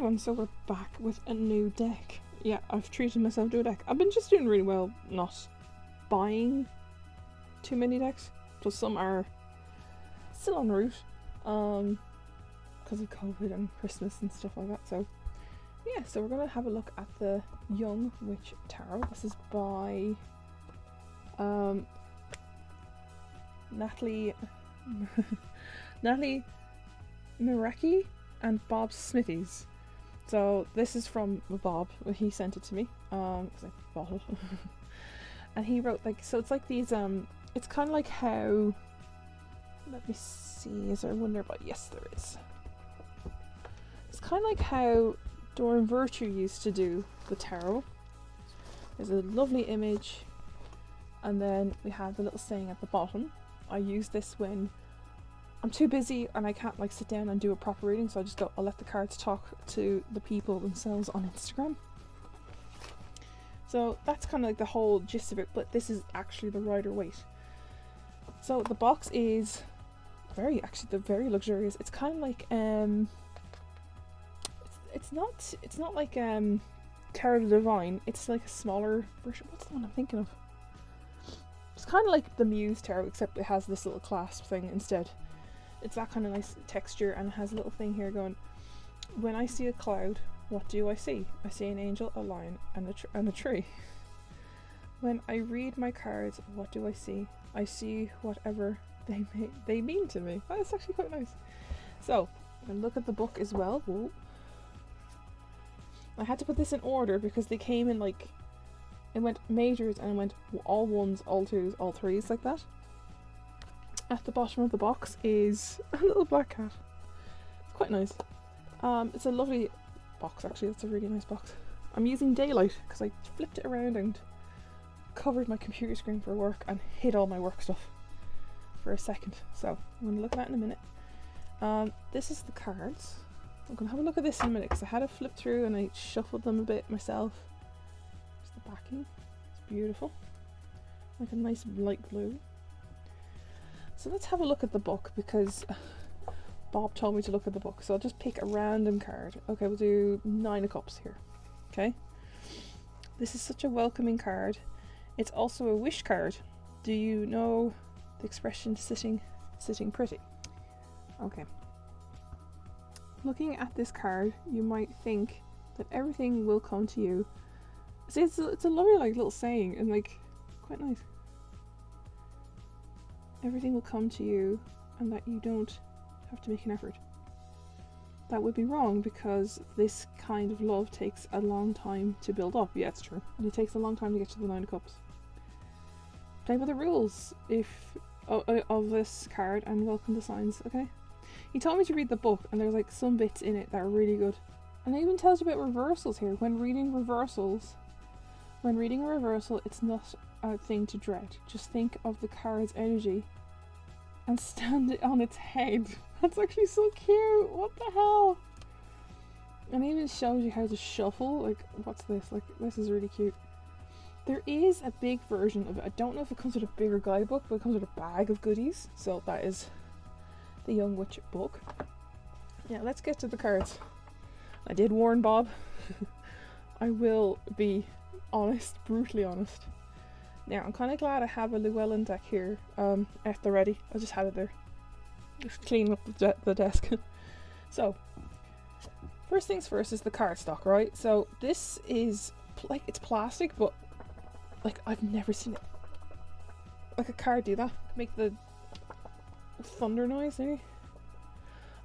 everyone, so we're back with a new deck. Yeah, I've treated myself to a deck. I've been just doing really well not buying too many decks, plus some are still en route because of COVID and Christmas and stuff like that. So yeah, so we're going to have a look at the Young Witch Tarot. This is by Natalie Meraki and Bob Smithies. So this is from Bob. He sent it to me because I bought it. And he wrote, like, so it's like these it's kind of like how, let me see, is there a one nearby? Yes, there is. It's kind of like how Doreen Virtue used to do the tarot. There's a lovely image, and then we have the little saying at the bottom. I use this when I'm too busy and I can't like sit down and do a proper reading, so I just go, I'll let the cards talk to the people themselves on Instagram. So that's kind of like the whole gist of it, but this is actually the Rider-Waite. So the box is very luxurious. It's kind of like it's not like Tarot Divine. It's like a smaller version. What's the one I'm thinking of? It's kind of like the Muse Tarot, except it has this little clasp thing instead. It's that kind of nice texture, and it has a little thing here going, when I see a cloud, what do I see? I see an angel, a lion, and a tree. When I read my cards, what do I see? I see whatever they mean to me. Oh, that's actually quite nice. So, and look at the book as well. Whoa. I had to put this in order because they came in like, it went majors and it went all ones, all twos, all threes, like that. At the bottom of the box is a little black cat. It's quite nice. It's a lovely box, actually. It's a really nice box. I'm using daylight because I flipped it around and covered my computer screen for work and hid all my work stuff for a second. So I'm going to look at that in a minute. This is the cards. I'm going to have a look at this in a minute because I had to flip through and I shuffled them a bit myself. There's the backing. It's beautiful. Like a nice light blue. So let's have a look at the book because Bob told me to look at the book. So I'll just pick a random card. Okay, we'll do 9 of Cups here. Okay. This is such a welcoming card. It's also a wish card. Do you know the expression sitting pretty? Okay. Looking at this card, you might think that everything will come to you. See, it's a lovely like little saying and like quite nice. Everything will come to you and that you don't have to make an effort. That would be wrong because this kind of love takes a long time to build up. Yeah, it's true. And it takes a long time to get to the 9 of Cups. Play by the rules of this card and welcome the signs, okay? He told me to read the book and there's like some bits in it that are really good. And it even tells you about reversals here. When reading a reversal, it's not a thing to dread. Just think of the card's energy and stand it on its head. That's actually so cute. What the hell? And it even shows you how to shuffle. Like, what's this? Like, this is really cute. There is a big version of it. I don't know if it comes with a bigger guidebook, but it comes with a bag of goodies. So that is the Young Witch book. Yeah, let's get to the cards. I did warn Bob. I will be honest, brutally honest. Now, I'm kind of glad I have a Llewellyn deck here at the ready. I just had it there. Just cleaning up the desk. So, first things first is the cardstock, right? So, this is, like, it's plastic, but, like, I've never seen it. Like a card do that. Make the thunder noise, maybe?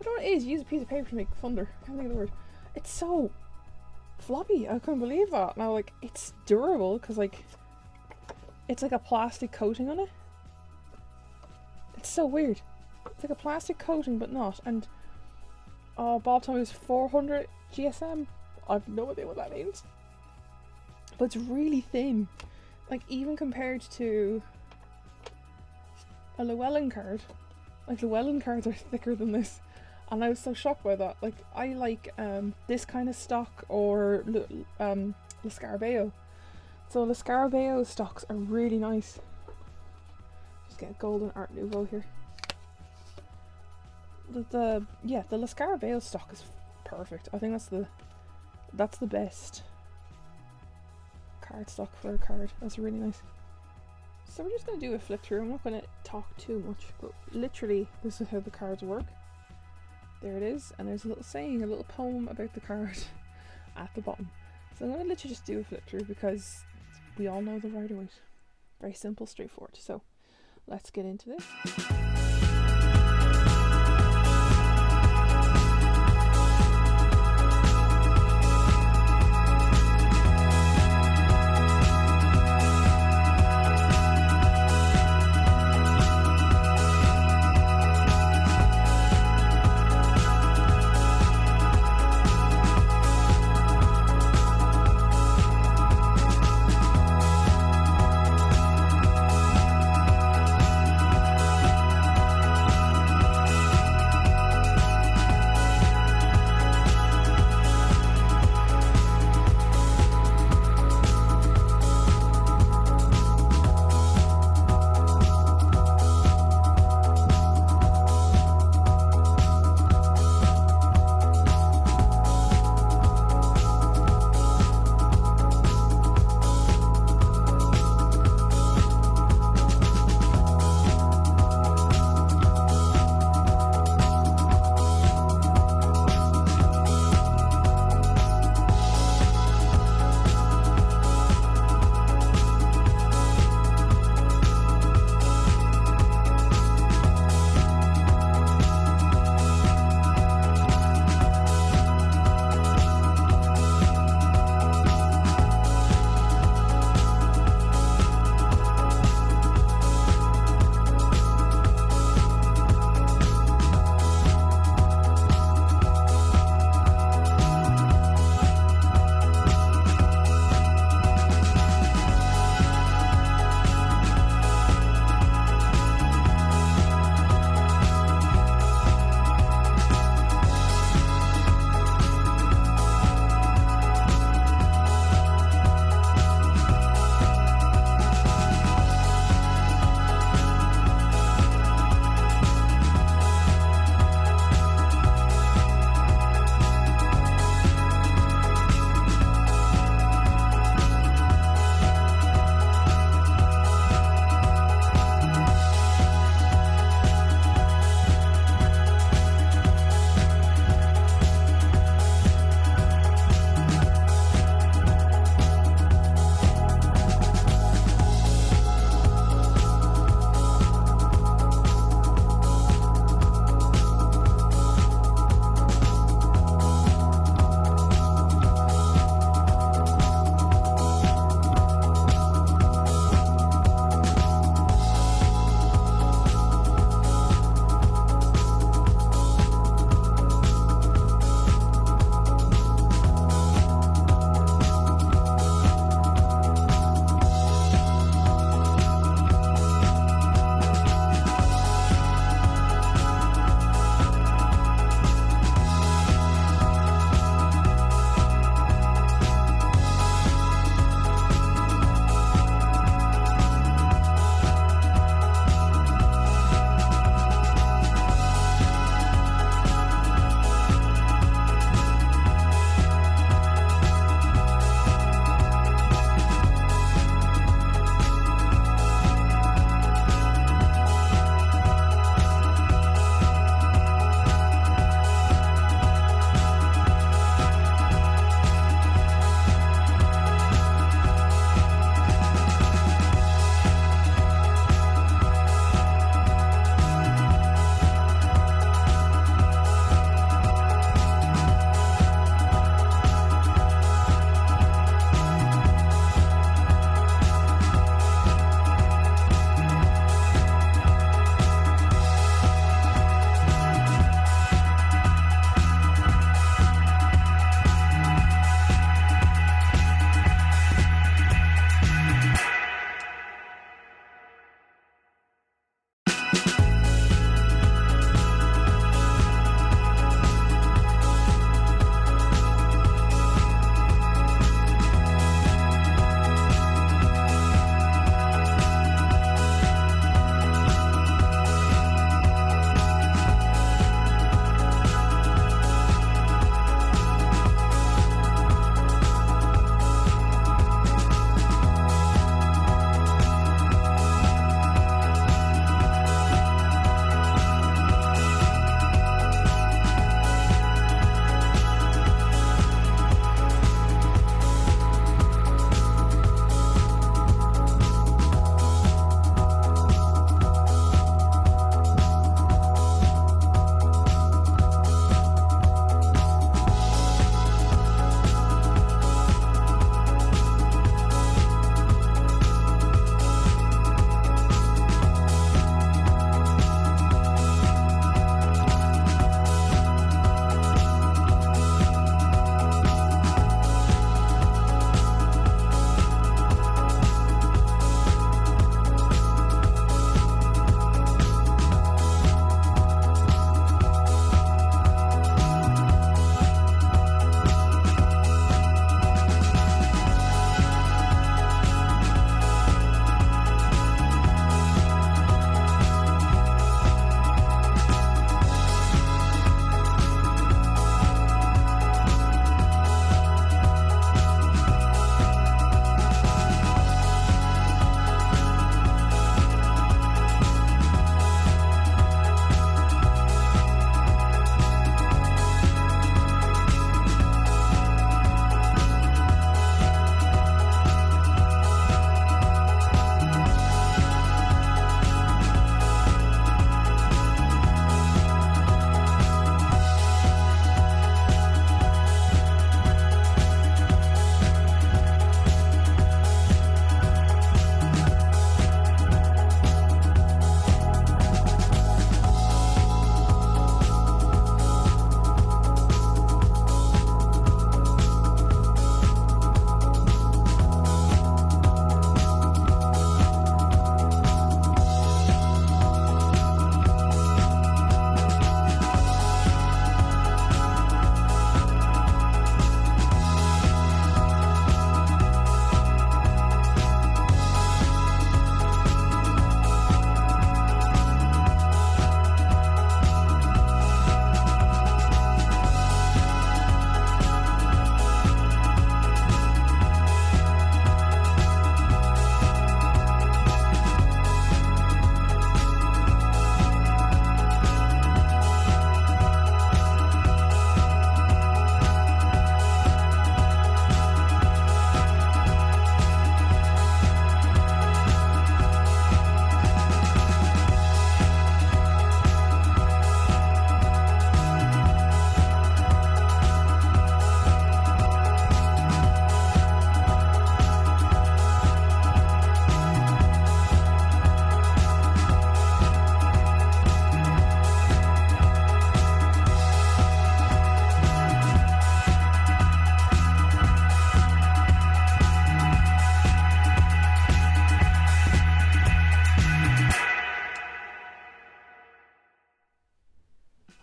I don't know what it is. You use a piece of paper to make thunder. I can't think of the word. It's so floppy. I couldn't believe that. Now, like, it's durable because, like, it's like a plastic coating on it. It's so weird. It's like a plastic coating, but not. And Bob told me it was 400 GSM. I've no idea what that means. But it's really thin. Like, even compared to a Llewellyn card. Like, Llewellyn cards are thicker than this. And I was so shocked by that. Like, I like this kind of stock or Le Scarabeo. So Le Scarabeo stocks are really nice. Just get a golden Art Nouveau here. The Le Scarabeo stock is perfect. I think that's the best cardstock for a card. That's really nice. So we're just going to do a flip through. I'm not going to talk too much, but literally this is how the cards work. There it is, and there's a little saying, a little poem about the card at the bottom. So I'm going to literally just do a flip through because we all know the Rider-Waite. Very simple, straightforward. So let's get into this.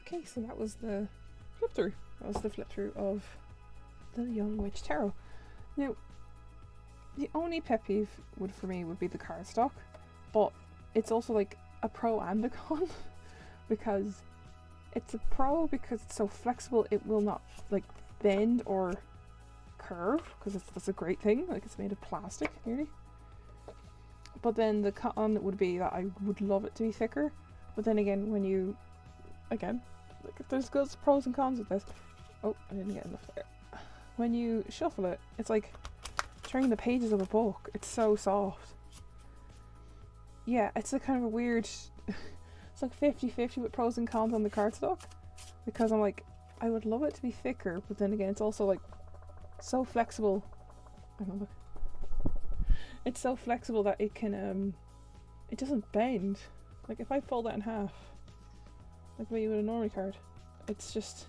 Okay, so that was the flip through. That was the flip through of the Young Witch Tarot. Now, the only pet peeve for me would be the cardstock, but it's also like a pro and a con because it's a pro because it's so flexible, it will not like bend or curve, because that's a great thing, like it's made of plastic nearly. But then the con would be that I would love it to be thicker, but then again, when you like there's good pros and cons with this. Oh, I didn't get enough there. When you shuffle it, it's like turning the pages of a book. It's so soft. Yeah, it's a kind of a weird it's like 50-50 with pros and cons on the cardstock, because I'm like, I would love it to be thicker, but then again, it's also like so flexible. I don't know, look. It's so flexible that it can it doesn't bend. Like if I fold that in half, like the way you would a normal card, it's just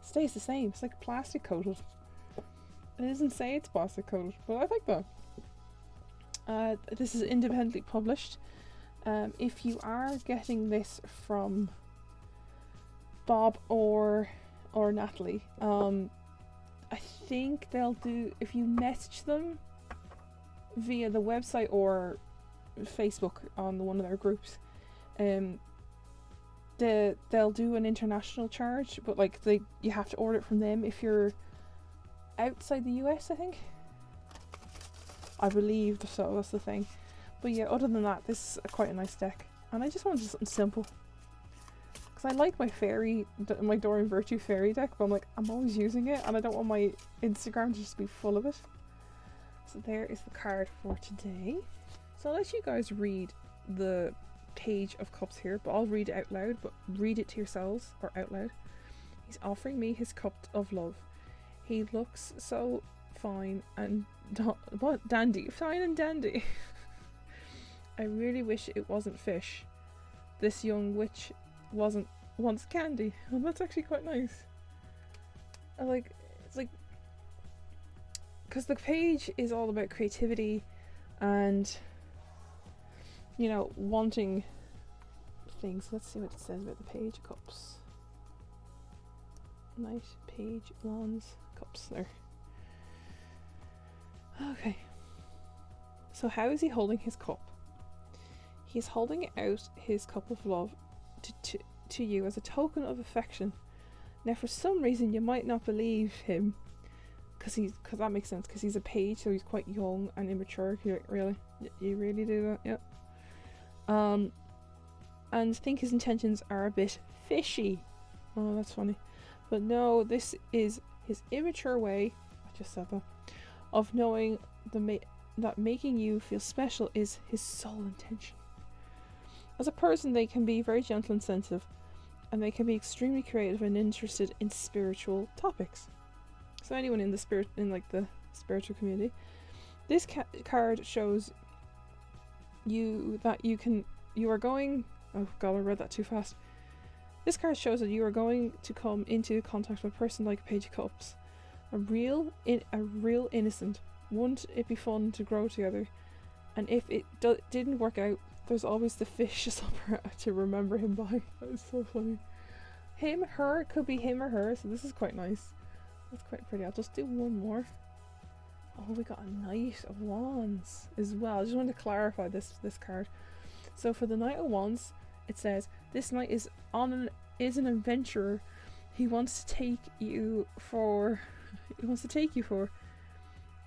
stays the same. It's like plastic coated. It doesn't say it's plastic coated, but I like that. This is independently published. If you are getting this from Bob or Natalie, I think they'll do, if you message them via the website or Facebook on one of their groups, they'll do an international charge, but like you have to order it from them if you're outside the US, I think. I believe so, that's the thing. But yeah, other than that, this is quite a nice deck, and I just wanted something simple because I like my Doreen Virtue fairy deck, but I'm like, I'm always using it and I don't want my Instagram to just be full of it. So there is the card for today. So I'll let you guys read the Page of Cups here, but I'll read it out loud, but read it to yourselves or out loud. He's offering me his cup of love. He looks so fine and dandy. Fine and dandy. I really wish it wasn't fish. This young witch wasn't once candy. Oh, that's actually quite nice. It's like, because the page is all about creativity and, you know, wanting things. Let's see what it says about the Page of Cups. Knight, Page, Wands, Cups. There. Okay. So how is he holding his cup? He's holding out his cup of love to you as a token of affection. Now, for some reason, you might not believe him, because that makes sense, because he's a page, so he's quite young and immature. You're like, really? You really do that? Yep. And think his intentions are a bit fishy. Oh, that's funny. But no, this is his immature way, I just said that, of knowing that making you feel special is his sole intention. As a person, they can be very gentle and sensitive, and they can be extremely creative and interested in spiritual topics. So anyone in the spiritual community, this card shows you that you are going. Oh God, I read that too fast. This card shows that you are going to come into contact with a person like Page of Cups, a real innocent. Wouldn't it be fun to grow together? And if it didn't work out, there's always the fish supper to remember him by. That is so funny. Him, her, it could be him or her, so this is quite nice. That's quite pretty. I'll just do one more. Oh, we got a Knight of Wands as well. I just wanted to clarify this card. So for the Knight of Wands, it says, this knight is an adventurer. He wants to take you for.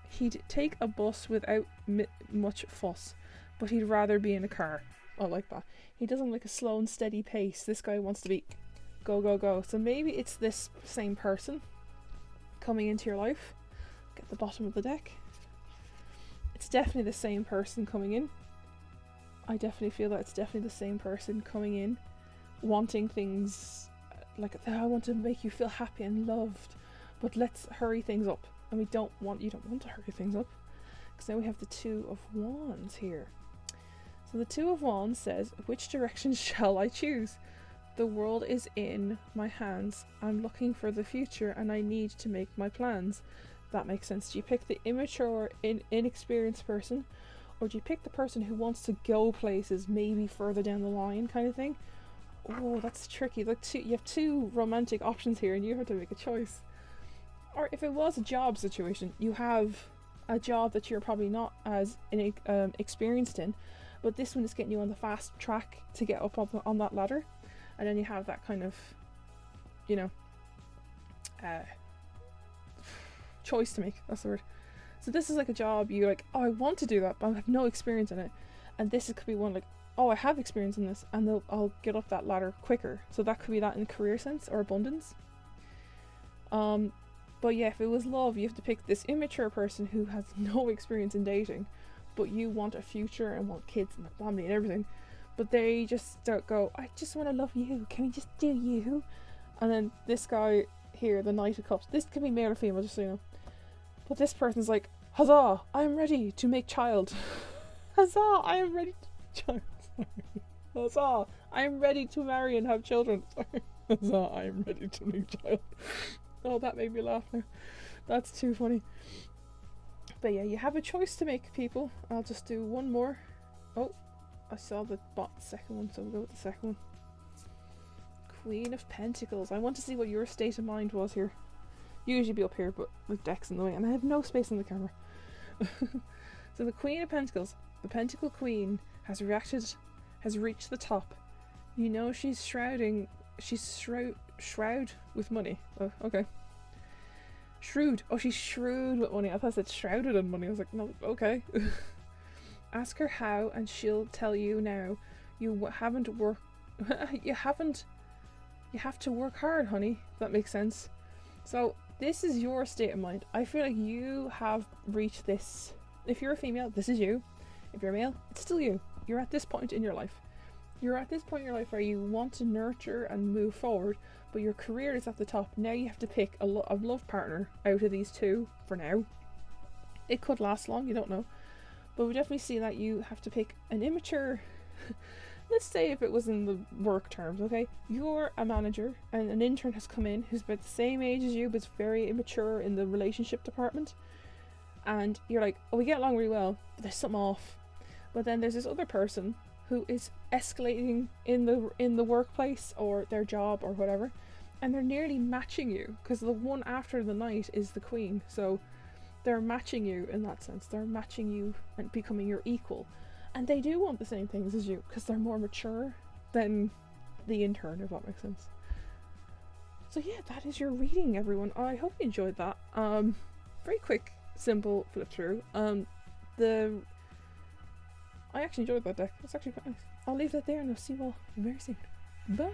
He'd take a bus without much fuss, but he'd rather be in a car. I like that. He doesn't like a slow and steady pace. This guy wants to be go, go, go. So maybe it's this same person coming into your life. Get the bottom of the deck. It's definitely the same person coming in. I definitely feel that it's definitely the same person coming in, wanting things like, I want to make you feel happy and loved, but let's hurry things up. And you don't want to hurry things up, because now we have the Two of Wands here. So the Two of Wands says, which direction shall I choose? The world is in my hands. I'm looking for the future and I need to make my plans. That makes sense. Do you pick the immature, inexperienced person, or do you pick the person who wants to go places, maybe further down the line kind of thing? Oh, that's tricky. Like you have two romantic options here, and you have to make a choice. Or if it was a job situation, you have a job that you're probably not as experienced in, but this one is getting you on the fast track to get up on that ladder, and then you have that kind of, you know, choice to make. That's the word. So this is like a job you're like, oh, I want to do that, but I have no experience in it, and this could be one like, oh, I have experience in this, and I'll get up that ladder quicker. So that could be that in career sense or abundance. But yeah, if it was love, you have to pick this immature person who has no experience in dating, but you want a future and want kids and a family and everything, but they just don't go, I just want to love you, can we just do you? And then this guy here, the Knight of Cups, this could be male or female, just so you know, but this person's like, huzzah, I am ready to make child. Huzzah, I am ready to child. Huzzah, I am ready to marry and have children. Huzzah, I am ready to make child. Oh, that made me laugh now. That's too funny. But yeah, you have a choice to make, people. I'll just do one more. Oh, I saw the second one, so we'll go with the second one. Queen of Pentacles. I want to see what your state of mind was here. Usually be up here, but with decks in the way, and I have no space on the camera. So the Queen of Pentacles, the Pentacle Queen, has reached the top. You know she's shroud with money. Oh, okay. Shrewd. Oh, she's shrewd with money. I thought it said shrouded in money. I was like, no, okay. Ask her how, and she'll tell you now. You have to work hard, honey. If that makes sense. So this is your state of mind. I feel like you have reached this. If you're a female, this is you. If you're a male, it's still you. You're at this point in your life. You're at this point in your life where you want to nurture and move forward, but your career is at the top. Now you have to pick a love partner out of these two for now. It could last long, you don't know. But we definitely see that you have to pick an immature... Let's say if it was in the work terms, okay? You're a manager and an intern has come in who's about the same age as you but is very immature in the relationship department. And you're like, oh, we get along really well, but there's something off. But then there's this other person who is escalating in the workplace or their job or whatever, and they're nearly matching you, because the one after the Knight is the Queen, so they're matching you in that sense. They're matching you and becoming your equal, and they do want the same things as you because they're more mature than the intern, if that makes sense. So yeah, that is your reading, everyone. I hope you enjoyed that. Very quick, simple flip through. I actually enjoyed that deck. It's actually quite nice. I'll leave that there and I'll see you all very soon. Bye!